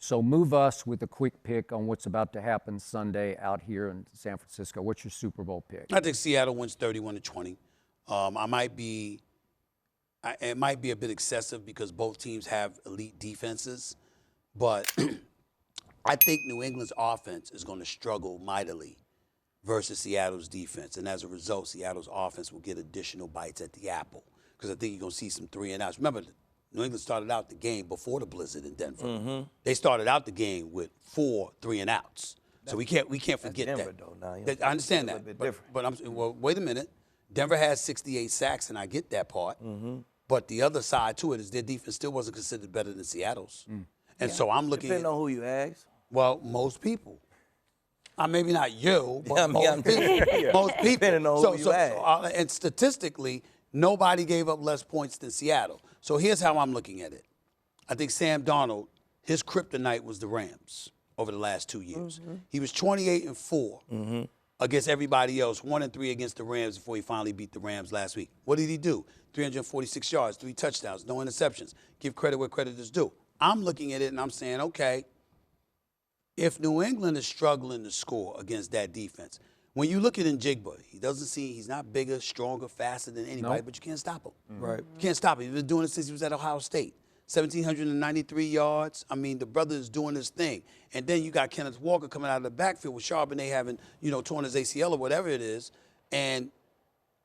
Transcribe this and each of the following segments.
So move us with a quick pick on what's about to happen Sunday out here in San Francisco. What's your Super Bowl pick? I think Seattle wins 31-20. It might be a bit excessive because both teams have elite defenses, but I think New England's offense is going to struggle mightily versus Seattle's defense. And as a result, Seattle's offense will get additional bites at the apple because I think you're going to see some 3-and-outs. Remember, New England started out the game before the blizzard in Denver. Mm-hmm. They started out the game with 4 3-and-outs. So we can't forget Denver, that. though, now, I understand a that. bit different. But wait a minute. Denver has 68 sacks, and I get that part. Mm-hmm. But the other side to it is their defense still wasn't considered better than Seattle's. And so I'm looking Depending on who you ask. well, most people. Maybe not you, but Yeah, most people. Most people. Depending on who you ask. And statistically, nobody gave up less points than Seattle. So here's how I'm looking at it. I think Sam Darnold, his kryptonite was the Rams over the last 2 years. Mm-hmm. He was 28-4 against everybody else, 1-3 against the Rams before he finally beat the Rams last week. What did he do? 346 yards, 3 touchdowns, no interceptions. Give credit where credit is due. I'm looking at it and I'm saying, okay, if New England is struggling to score against that defense, when you look at Njigba, he's not bigger, stronger, faster than anybody, but you can't stop him. Right. You can't stop him. He's been doing it since he was at Ohio State. 1,793 yards. I mean, the brother is doing his thing. And then you got Kenneth Walker coming out of the backfield with Charbonnet having, torn his ACL or whatever it is. And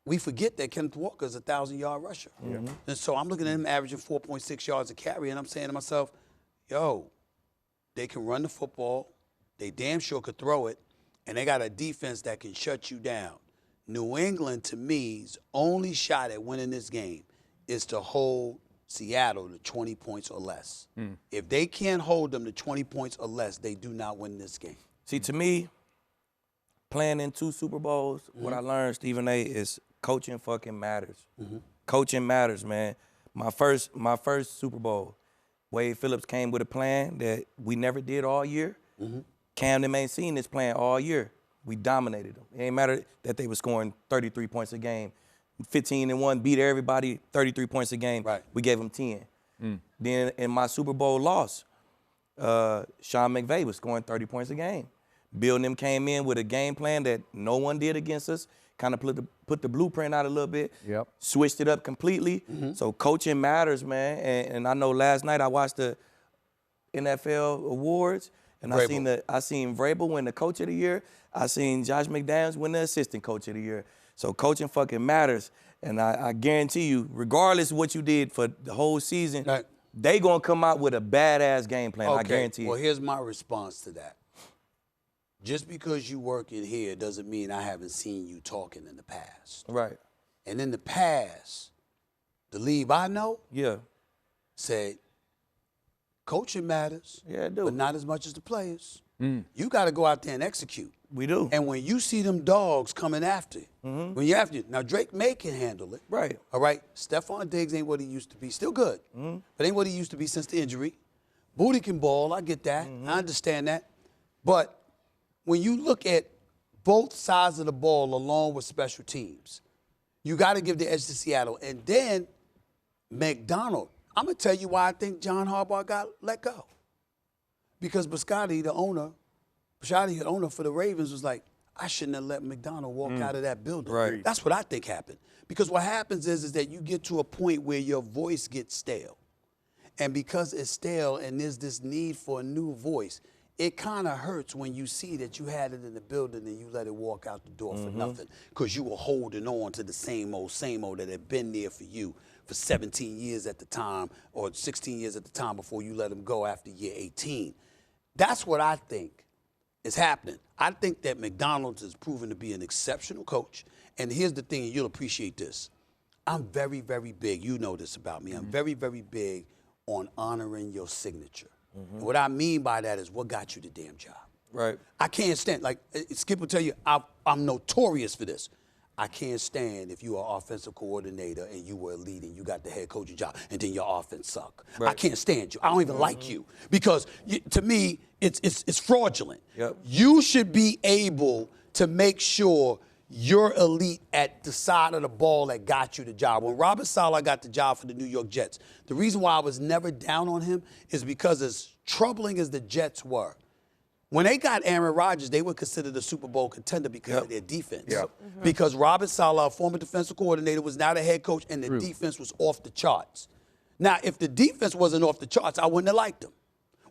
we forget that Kenneth Walker is a 1,000-yard rusher. And so I'm looking at him averaging 4.6 yards a carry, and I'm saying to myself, they can run the football. They damn sure could throw it. And they got a defense that can shut you down. New England, to me's only shot at winning this game is to hold Seattle to 20 points or less. If they can't hold them to 20 points or less, they do not win this game. See, to me, playing in 2 Super Bowls, what I learned, Stephen A., is coaching fucking matters. Coaching matters, man. My first Super Bowl, Wade Phillips came with a plan that we never did all year. Camden ain't seen this plan all year. We dominated them. It ain't matter that they were scoring 33 points a game. 15-1, beat everybody, 33 points a game. Right. We gave them 10. Then in my Super Bowl loss, Sean McVay was scoring 30 points a game. Bill and them came in with a game plan that no one did against us, kind of put the blueprint out a little bit, switched it up completely. So coaching matters, man. And I know last night I watched the NFL awards, and I seen Vrabel win the Coach of the Year. I seen Josh McDaniels win the Assistant Coach of the Year. So coaching fucking matters. And I guarantee you, regardless of what you did for the whole season, they gonna come out with a badass game plan. I guarantee you. Well, here's my response to that. Just because you work in here doesn't mean I haven't seen you talking in the past. Right. And in the past, the league I know said, coaching matters, but not as much as the players. You got to go out there and execute. We do. And when you see them dogs coming after you, when you're after you, now Drake May can handle it. Right. All right. Stephon Diggs ain't what he used to be. Still good, but ain't what he used to be since the injury. Booty can ball. I get that. I understand that. But when you look at both sides of the ball along with special teams, you got to give the edge to Seattle. And then McDonald, I'm going to tell you why I think John Harbaugh got let go. Because Biscotti, the owner for the Ravens, was like, I shouldn't have let McDonald walk out of that building. Right. That's what I think happened. Because what happens is that you get to a point where your voice gets stale. And because it's stale and there's this need for a new voice, it kind of hurts when you see that you had it in the building and you let it walk out the door for nothing because you were holding on to the same old that had been there for you for 17 years at the time or 16 years at the time before you let them go after year 18. That's what I think is happening. I think that McDonald's has proven to be an exceptional coach. And here's the thing, and you'll appreciate this. I'm very, very big. You know this about me. I'm very, very big on honoring your signature. And what I mean by that is what got you the damn job. Right. I can't stand, like Skip will tell you, I'm notorious for this. I can't stand if you are offensive coordinator and you were a lead and you got the head coaching job and then your offense suck. Right. I can't stand you. I don't even like you because to me, it's fraudulent. Yep. You should be able to make sure you're elite at the side of the ball that got you the job. When Robert Saleh got the job for the New York Jets, the reason why I was never down on him is because as troubling as the Jets were, when they got Aaron Rodgers, they were considered a Super Bowl contender because of their defense. Yep. Because Robert Saleh, former defensive coordinator, was now the head coach, and the defense was off the charts. Now, if the defense wasn't off the charts, I wouldn't have liked them.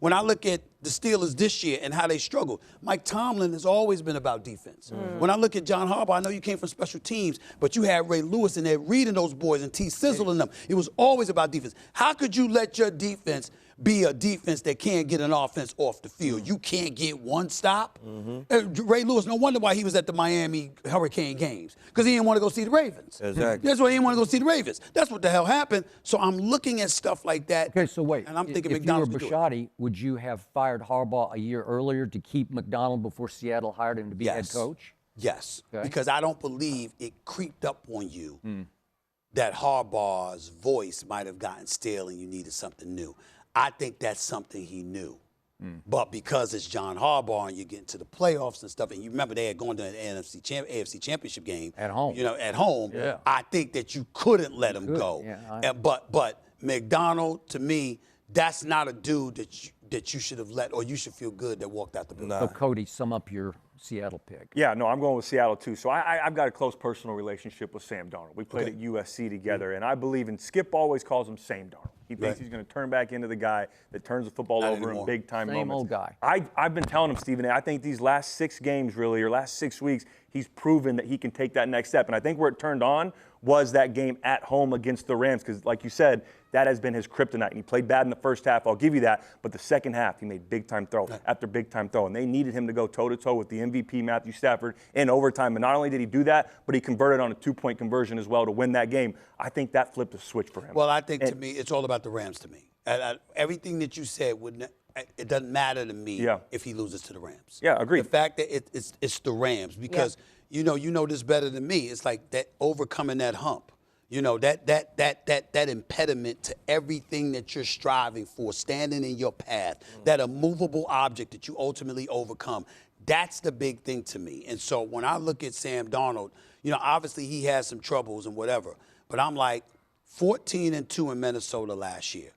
When I look at the Steelers this year and how they struggled, Mike Tomlin has always been about defense. When I look at John Harbaugh, I know you came from special teams, but you had Ray Lewis in there reading those boys and T. Sizzle in them. It was always about defense. How could you let your defense be a defense that can't get an offense off the field? You can't get one stop. Ray Lewis, no wonder why he was at the Miami Hurricane games, because he didn't want to go see the Ravens. Exactly. That's why he didn't want to go see the Ravens. That's what the hell happened. So I'm looking at stuff like that. Okay, so wait. And I'm thinking if McDonald's you were Bisciotti, would you have fired Harbaugh a year earlier to keep McDonald before Seattle hired him to be head coach? Yes, Okay. because I don't believe it creeped up on you that Harbaugh's voice might have gotten stale and you needed something new. I think that's something he knew. But because it's John Harbaugh and you get into the playoffs and stuff, and you remember they had gone to an AFC Championship game. At home. At home. Yeah. I think that you couldn't let him go. Yeah, But McDonald, to me, that's not a dude that you should have let, or you should feel good that walked out the building. So, Cody, sum up your Seattle pick. Yeah, no, I'm going with Seattle too. So I've got a close personal relationship with Sam Darnold. We played at USC together, and I believe, and Skip always calls him Same Darnold. He thinks he's going to turn back into the guy that turns the football Not over anymore. in big-time moments. Same old guy. I've been telling him, Stephen, I think these last 6 games really, or last 6 weeks, he's proven that he can take that next step. And I think where it turned on was that game at home against the Rams, because like you said, that has been his kryptonite. And he played bad in the first half, I'll give you that. But the second half, he made big-time throw after big-time throw. And they needed him to go toe-to-toe with the MVP, Matthew Stafford, in overtime. And not only did he do that, but he converted on a 2-point conversion as well to win that game. I think that flipped a switch for him. Well, I think to me, it's all about the Rams to me. Everything that you said, it doesn't matter to me if he loses to the Rams. Yeah, agreed. The fact that it's the Rams, because you know this better than me. It's like that overcoming that hump. You know, that impediment to everything that you're striving for, standing in your path, that immovable object that you ultimately overcome. That's the big thing to me. And so when I look at Sam Darnold, obviously he has some troubles and whatever, but I'm like 14-2 in Minnesota last year,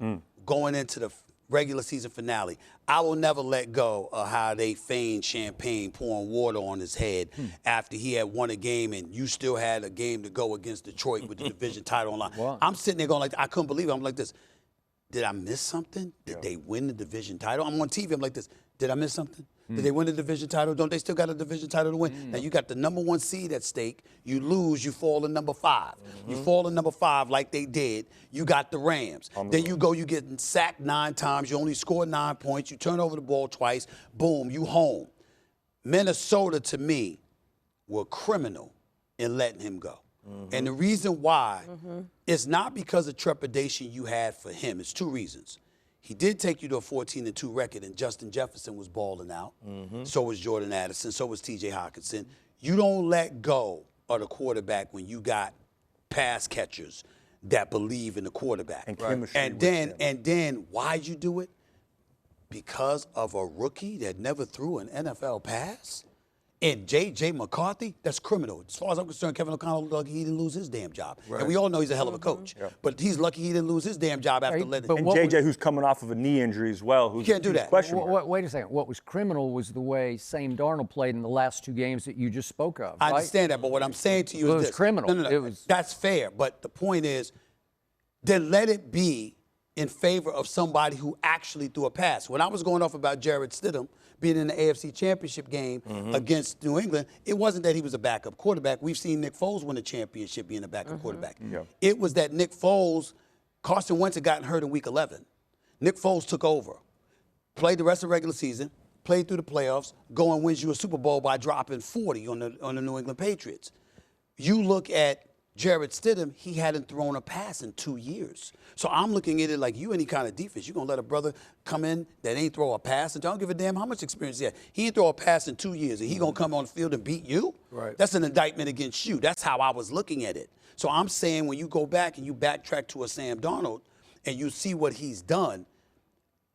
going into the regular season finale. I will never let go of how they feigned champagne, pouring water on his head after he had won a game and you still had a game to go against Detroit with the division title on line. Wow. I'm sitting there going like, I couldn't believe it. I'm like this. Did I miss something? Did they win the division title? I'm on TV. I'm like this. Did I miss something? Did they win the division title? Don't they still got a division title to win? Now, you got the number 1 seed at stake. You lose, you fall to number 5. You fall to number 5 like they did. You got the Rams. Then you go, you get sacked 9 times. You only score 9 points. You turn over the ball twice. Boom, you home. Minnesota, to me, were criminal in letting him go. And the reason why is not because of trepidation you had for him. It's 2 reasons. He did take you to a 14-2 record, and Justin Jefferson was balling out. So was Jordan Addison. So was T.J. Hockenson. You don't let go of the quarterback when you got pass catchers that believe in the quarterback. And chemistry And with then why'd you do it? Because of a rookie that never threw an NFL pass? And J.J. McCarthy, that's criminal. As far as I'm concerned, Kevin O'Connell lucky he didn't lose his damn job. And we all know he's a hell of a coach. But he's lucky he didn't lose his damn job after letting but And what JJ, who's coming off of a knee injury as well, who's can't do that. questionable. Wait a second. What was criminal was the way Sam Darnold played in the last 2 games that you just spoke of. I right? understand that, but what I'm saying to you Well, is it was this. criminal. No. It was- That's fair, but the point is, then let it be in favor of somebody who actually threw a pass. When I was going off about Jarrett Stidham being in the AFC Championship game against New England, it wasn't that he was a backup quarterback. We've seen Nick Foles win a championship being a backup quarterback. It was that Nick Foles, Carson Wentz had gotten hurt in Week 11. Nick Foles took over, played the rest of the regular season, played through the playoffs, go and wins you a Super Bowl by dropping 40 on the New England Patriots. You look at Jarrett Stidham, he hadn't thrown a pass in 2 years. So I'm looking at it like you any kind of defense. You're going to let a brother come in that ain't throw a pass, and I don't give a damn how much experience he had. He ain't throw a pass in 2 years, and he going to come on the field and beat you? Right. That's an indictment against you. That's how I was looking at it. So I'm saying when you go back and you backtrack to a Sam Darnold and you see what he's done,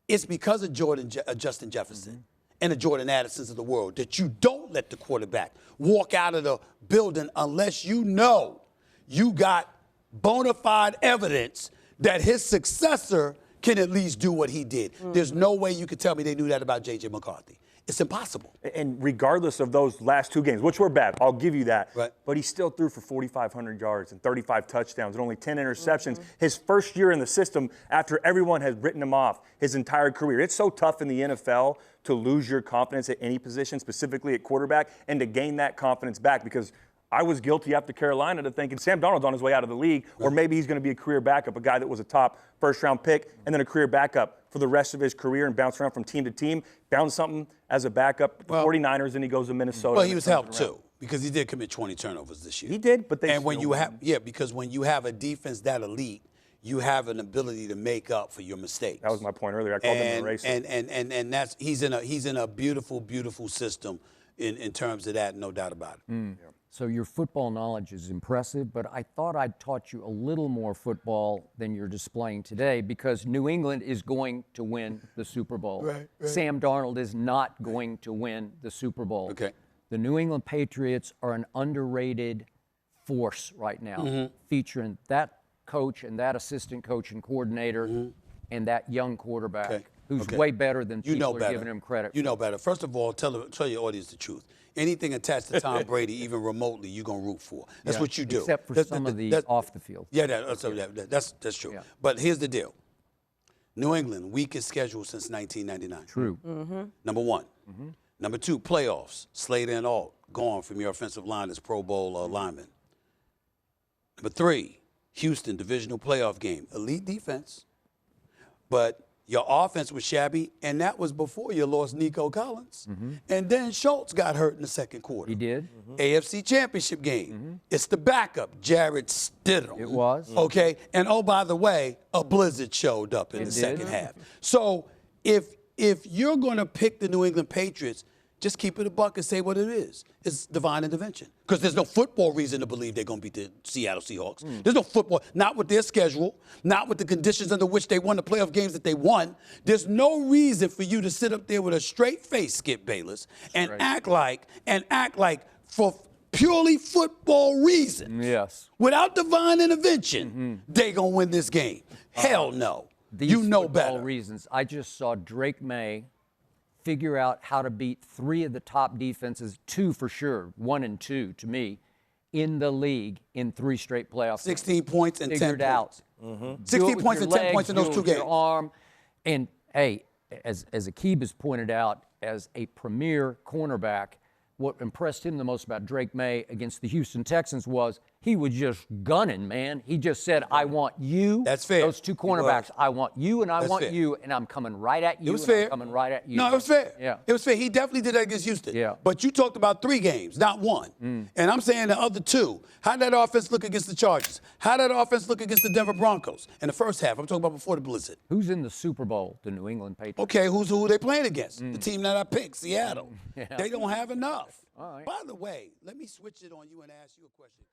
it's because of Justin Jefferson and the Jordan Addisons of the world that you don't let the quarterback walk out of the building unless you know you got bona fide evidence that his successor can at least do what he did. There's no way you could tell me they knew that about J.J. McCarthy. It's impossible. And regardless of those last 2 games, which were bad, I'll give you that. Right. But he still threw for 4,500 yards and 35 touchdowns and only 10 interceptions. His first year in the system after everyone has written him off his entire career. It's so tough in the NFL to lose your confidence at any position, specifically at quarterback, and to gain that confidence back, because I was guilty after Carolina to thinking Sam Darnold's on his way out of the league, or maybe he's going to be a career backup, a guy that was a top first-round pick, and then a career backup for the rest of his career and bounce around from team to team. Found something as a backup with the 49ers, and he goes to Minnesota. Well, he was helped too, because he did commit 20 turnovers this year. He did, but they and when still you have because when you have a defense that elite, you have an ability to make up for your mistakes. That was my point earlier. I called him an eraser. And that's he's in a beautiful system in terms of that, no doubt about it. Yeah. So your football knowledge is impressive, but I thought I'd taught you a little more football than you're displaying today, because New England is going to win the Super Bowl. Right. Sam Darnold is not going to win the Super Bowl. Okay. The New England Patriots are an underrated force right now, featuring that coach and that assistant coach and coordinator and that young quarterback who's way better than people are giving him credit for. You know better. First of all, tell your audience the truth. Anything attached to Tom Brady, even remotely, you're going to root for. That's what you do. Except for some of the off the field. Yeah, that's true. Yeah. But here's the deal. New England, weakest schedule since 1999. True. Number one. Number two, playoffs. Slater and Alt gone from your offensive line as Pro Bowl linemen. Number three, Houston divisional playoff game. Elite defense, but your offense was shabby, and that was before you lost Nico Collins. And then Schultz got hurt in the second quarter. He did. AFC Championship game. It's the backup, Jared Stidham. It was. Okay, and oh, by the way, a blizzard showed up in the second half. So if you're going to pick the New England Patriots, just keep it a buck and say what it is. It's divine intervention. Because there's no football reason to believe they're going to beat the Seattle Seahawks. There's no football, not with their schedule, not with the conditions under which they won the playoff games that they won. There's no reason for you to sit up there with a straight face, Skip Bayless, and act like for purely football reason. Yes. Without divine intervention, they going to win this game. Hell no. You know football better. reasons. I just saw Drake May figure out how to beat 3 of the top defenses, 2 for sure, 1 and 2 to me, in the league in 3 straight playoffs. 16 points and 10 Figured out. points. 16 points and 10 points in those 2 games. Your arm. And, hey, as Aqib has pointed out, as a premier cornerback, what impressed him the most about Drake May against the Houston Texans was he was just gunning, man. He just said, I want you. That's fair. Those 2 cornerbacks. I want you and I want fair. you, and I'm coming right at you. It was fair. I'm coming right at you. No, it was fair. Yeah. It was fair. He definitely did that against Houston. Yeah. But you talked about 3 games, not 1. And I'm saying the other 2. How did that offense look against the Chargers? How did that offense look against the Denver Broncos? In the first half, I'm talking about before the blizzard. Who's in the Super Bowl? The New England Patriots. Okay, who they playing against? The team that I picked, Seattle. Yeah. They don't have enough. All right. By the way, let me switch it on you and ask you a question.